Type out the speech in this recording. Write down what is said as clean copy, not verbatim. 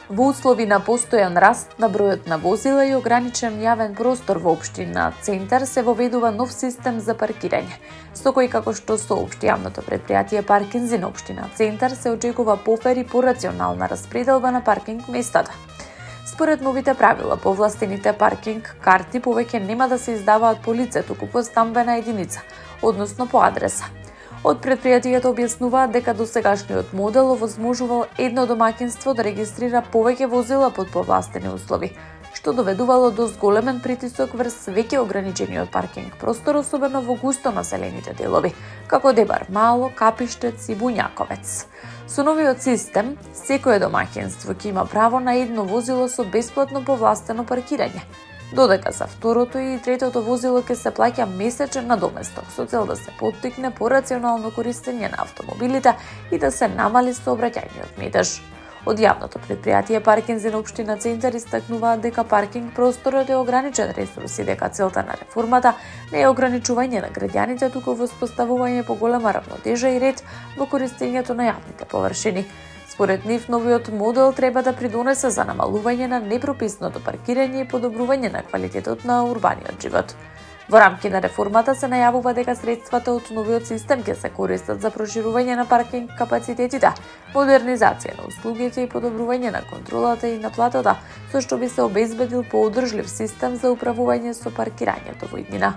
Во услови на постојан раст на бројот на возила и ограничен јавен простор во општина Центар се воведува нов систем за паркирање, со кој, како што соопшти јавното предпријатие Паркинзи на општина Центар, се очекува пофер и порационална распределба на паркинг местата. Според новите правила, повластените паркинг карти повеќе нема да се издаваат по лице, туку по стамбена единица, односно по адреса. Од предпријатието објаснуваат дека досегашниот модел овозможувал едно домаќинство да регистрира повеќе возила под повластени услови, што доведувало до зголемен притисок врз веќе ограничениот паркинг простор, особено во густо населените делови, како Дебар Мало, Капиштец и Буњаковец. Со новиот систем, секое домаќинство ќе има право на едно возило со бесплатно повластено паркирање, додека за второто и третото возило ќе се плаќа месечен надоместок со цел да се поттикне порационално користење на автомобилите и да се намали сообраќајниот метеж. Од јавното предпријатие Паркинзи на општина Центар истакнуваат дека паркинг просторот е ограничен ресурс и дека целта на реформата не е ограничување на граѓаните, туку воспоставување поголема равнотежа и ред во користењето на јавните површини. Според нив, новиот модел треба да придонесе за намалување на непрописното паркирање и подобрување на квалитетот на урбаниот живот. Во рамки на реформата се најавува дека средствата од новиот систем ќе се користат за проширување на паркинг капацитетите, модернизација на услугите и подобрување на контролата и наплатата, со што би се обезбедил поодржлив систем за управување со паркирањето во иднина.